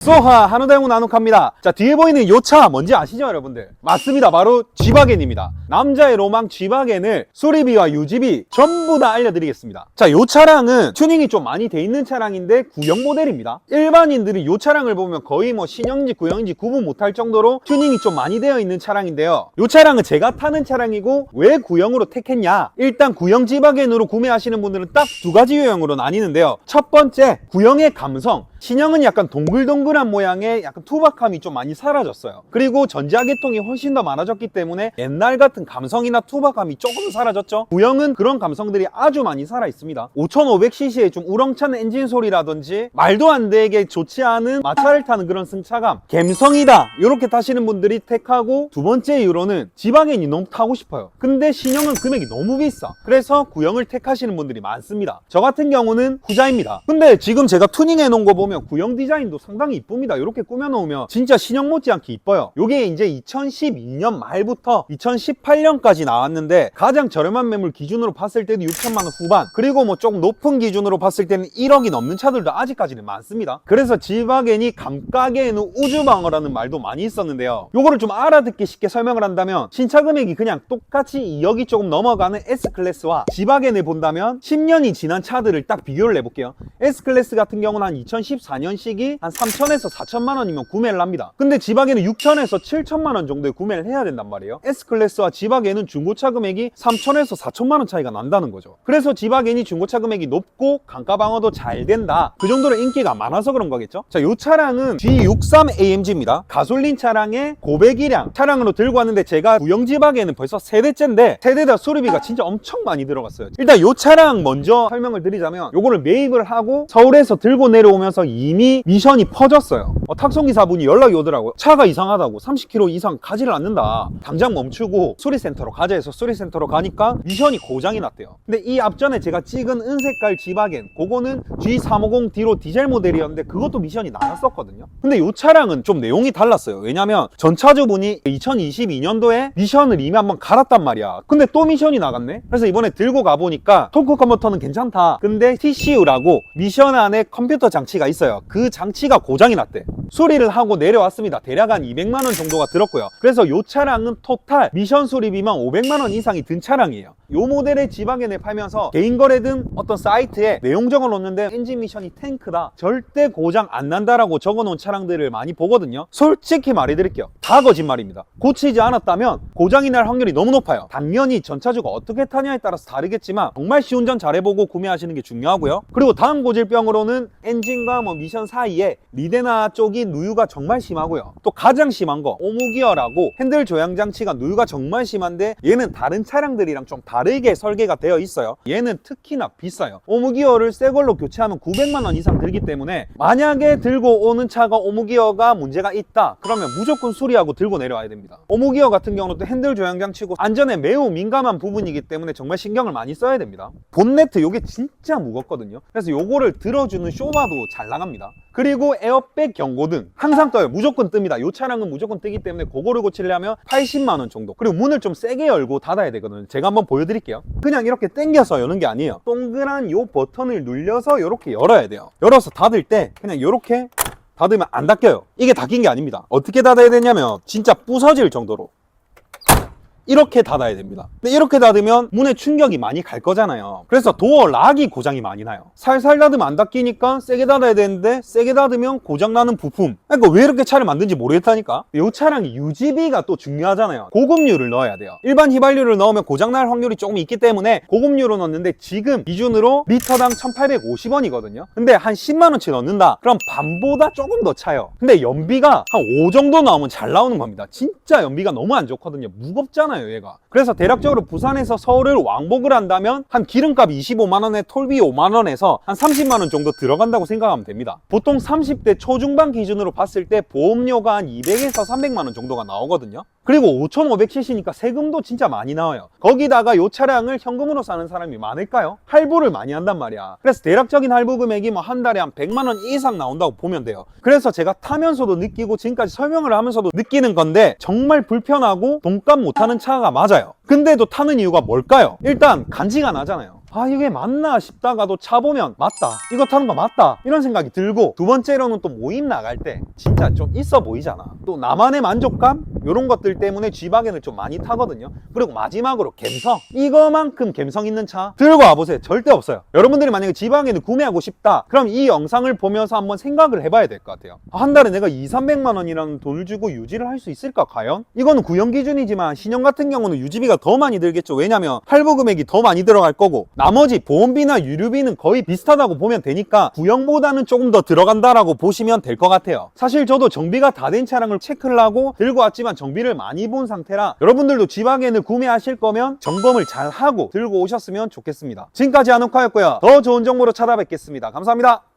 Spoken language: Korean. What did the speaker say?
쏘하 한우대문 나눔카입니다. 자, 뒤에 보이는 요 차 뭔지 아시죠 여러분들? 맞습니다. 바로 G바겐입니다. 남자의 로망 G바겐을 수리비와 유지비 전부 다 알려드리겠습니다. 자, 요 차량은 튜닝이 좀 많이 돼 있는 차량인데 구형 모델입니다. 일반인들이 요 차량을 보면 거의 뭐 신형인지 구형인지 구분 못할 정도로 튜닝이 좀 많이 되어 있는 차량인데요. 요 차량은 제가 타는 차량이고 왜 구형으로 택했냐? 일단 구형 G바겐으로 구매하시는 분들은 딱 두 가지 유형으로 나뉘는데요. 첫 번째, 구형의 감성. 신형은 약간 동글동글한 모양의 약간 투박함이 좀 많이 사라졌어요. 그리고 전자계통이 훨씬 더 많아졌기 때문에 옛날 같은 감성이나 투박함이 조금 사라졌죠. 구형은 그런 감성들이 아주 많이 살아있습니다. 5500cc의 좀 우렁찬 엔진 소리라든지 말도 안 되게 좋지 않은 마차를 타는 그런 승차감, 갬성이다 이렇게 타시는 분들이 택하고, 두 번째 이유로는 G바겐이 너무 타고 싶어요. 근데 신형은 금액이 너무 비싸. 그래서 구형을 택하시는 분들이 많습니다. 저 같은 경우는 후자입니다. 근데 지금 제가 투닝해 놓은 거 보면 구형 디자인도 상당히 이쁩니다. 이렇게 꾸며놓으면 진짜 신형 못지않게 이뻐요. 이게 이제 2012년 말부터 2018년까지 나왔는데 가장 저렴한 매물 기준으로 봤을 때도 6천만 원 후반, 그리고 뭐 조금 높은 기준으로 봤을 때는 1억이 넘는 차들도 아직까지는 많습니다. 그래서 G바겐이 감가계에는 우주방어라는 말도 많이 있었는데요. 요거를 좀 알아듣기 쉽게 설명을 한다면 신차 금액이 그냥 똑같이 2억이 조금 넘어가는 S클래스와 G바겐을 본다면 10년이 지난 차들을 딱 비교를 해볼게요. S클래스 같은 경우는 한 2014년식이 한 3천에서 4천만 원이면 구매를 합니다. 근데 G바겐은 6천에서 7천만 원 정도에 구매를 해야 된단 말이에요. S클래스와 G바겐은 중고차 금액이 3천에서 4천만 원 차이가 난다는 거죠. 그래서 G바겐이 중고차 금액이 높고 감가 방어도 잘 된다, 그 정도로 인기가 많아서 그런 거겠죠. 자, 요 차량은 G63AMG입니다. 가솔린 차량의 고배기량 차량으로 들고 왔는데, 제가 구형 G바겐은 벌써 세대째인데 세대다 수리비가 진짜 엄청 많이 들어갔어요. 일단 요 차량 먼저 설명을 드리자면, 요거를 매입을 하고 서울에서 들고 내려오면서 이미 미션이 퍼졌어요. 탁송기사분이 연락이 오더라고요. 차가 이상하다고, 30km 이상 가지를 않는다, 당장 멈추고 수리센터로 가자 해서 수리센터로 가니까 미션이 고장이 났대요. 근데 이 앞전에 제가 찍은 은색깔 G바겐, 그거는 G350D로 디젤 모델이었는데 그것도 미션이 나갔었거든요. 근데 이 차량은 좀 내용이 달랐어요. 왜냐면 전차주분이 2022년도에 미션을 이미 한번 갈았단 말이야. 근데 또 미션이 나갔네. 그래서 이번에 들고 가보니까 토크 컨버터는 괜찮다, 근데 TCU라고 미션 안에 컴퓨터 장치가 있어요. 그 장치가 고장이 났대. 수리를 하고 내려왔습니다. 대략 한 200만 원 정도가 들었고요. 그래서 이 차량은 토탈 미션 수리비만 500만 원 이상이 든 차량이에요. 이 모델의 G바겐을 팔면서 개인 거래든 어떤 사이트에 내용 적어 놓는데 엔진 미션이 탱크다, 절대 고장 안 난다라고 적어 놓은 차량들을 많이 보거든요. 솔직히 말해드릴게요, 다 거짓말입니다. 고치지 않았다면 고장이 날 확률이 너무 높아요. 당연히 전차주가 어떻게 타냐에 따라서 다르겠지만 정말 시운전 잘해보고 구매하시는 게 중요하고요. 그리고 다음 고질병으로는 엔진과 미션 사이에 리데나 쪽이 누유가 정말 심하고요. 또 가장 심한 거 오무기어라고 핸들 조향 장치가 누유가 정말 심한데, 얘는 다른 차량들이랑 좀 다르게 설계가 되어 있어요. 얘는 특히나 비싸요. 오무기어를 새 걸로 교체하면 900만 원 이상 들기 때문에, 만약에 들고 오는 차가 오무기어가 문제가 있다 그러면 무조건 수리하고 들고 내려와야 됩니다. 오무기어 같은 경우는 또 핸들 조향 장치고 안전에 매우 민감한 부분이기 때문에 정말 신경을 많이 써야 됩니다. 본네트 요게 진짜 무겁거든요. 그래서 요거를 들어주는 쇼바도 잘 나갑니다. 그리고 에어백 경고등 항상 떠요. 무조건 뜹니다. 요 차량은 무조건 뜨기 때문에 그거를 고치려면 80만 원 정도. 그리고 문을 좀 세게 열고 닫아야 되거든요. 제가 한번 보여드릴게요. 그냥 이렇게 당겨서 여는 게 아니에요. 동그란 요 버튼을 눌려서 이렇게 열어야 돼요. 열어서 닫을 때 그냥 이렇게 닫으면 안 닫혀요. 이게 닫힌 게 아닙니다. 어떻게 닫아야 되냐면 진짜 부서질 정도로 이렇게 닫아야 됩니다. 근데 이렇게 닫으면 문에 충격이 많이 갈 거잖아요. 그래서 도어 락이 고장이 많이 나요. 살살 닫으면 안 닫히니까 세게 닫아야 되는데, 세게 닫으면 고장나는 부품. 그러니까 왜 이렇게 차를 만든지 모르겠다니까. 이 차량이 유지비가 또 중요하잖아요. 고급유를 넣어야 돼요. 일반 휘발유를 넣으면 고장날 확률이 조금 있기 때문에 고급유로 넣는데, 지금 기준으로 리터당 1,850원이거든요 근데 한 10만원치 넣는다 그럼 반보다 조금 더 차요. 근데 연비가 한 5 정도 나오면 잘 나오는 겁니다. 진짜 연비가 너무 안 좋거든요. 무겁잖아요 얘가. 그래서 대략적으로 부산에서 서울을 왕복을 한다면 한 기름값 25만원에 톨비 5만원에서 한 30만원 정도 들어간다고 생각하면 됩니다. 보통 30대 초중반 기준으로 봤을 때 보험료가 한 200에서 300만원 정도가 나오거든요. 그리고 5500cc니까 세금도 진짜 많이 나와요. 거기다가 이 차량을 현금으로 사는 사람이 많을까요? 할부를 많이 한단 말이야. 그래서 대략적인 할부 금액이 한 달에 한 100만원 이상 나온다고 보면 돼요. 그래서 제가 타면서도 느끼고 지금까지 설명을 하면서도 느끼는 건데, 정말 불편하고 돈값 못하는 차가 맞아요. 근데도 타는 이유가 뭘까요? 일단 간지가 나잖아요. 아 이게 맞나 싶다가도 차 보면 맞다, 이거 타는 거 맞다, 이런 생각이 들고, 두 번째로는 또 모임 나갈 때 진짜 좀 있어 보이잖아. 또 나만의 만족감? 이런 것들 때문에 G바겐을 좀 많이 타거든요. 그리고 마지막으로 감성, 이거만큼 감성 있는 차 들고 와보세요. 절대 없어요. 여러분들이 만약에 G바겐을 구매하고 싶다, 그럼 이 영상을 보면서 한번 생각을 해봐야 될 것 같아요. 한 달에 내가 200~300만 원이라는 돈을 주고 유지를 할 수 있을까 과연? 이거는 구형 기준이지만 신형 같은 경우는 유지비가 더 많이 들겠죠. 왜냐면 할부 금액이 더 많이 들어갈 거고, 나머지 보험비나 유류비는 거의 비슷하다고 보면 되니까 구형보다는 조금 더 들어간다라고 보시면 될 것 같아요. 사실 저도 정비가 다 된 차량을 체크를 하고 들고 왔지만 정비를 많이 본 상태라, 여러분들도 G바겐을 구매하실 거면 점검을 잘 하고 들고 오셨으면 좋겠습니다. 지금까지 한옥화였고요. 더 좋은 정보로 찾아뵙겠습니다. 감사합니다.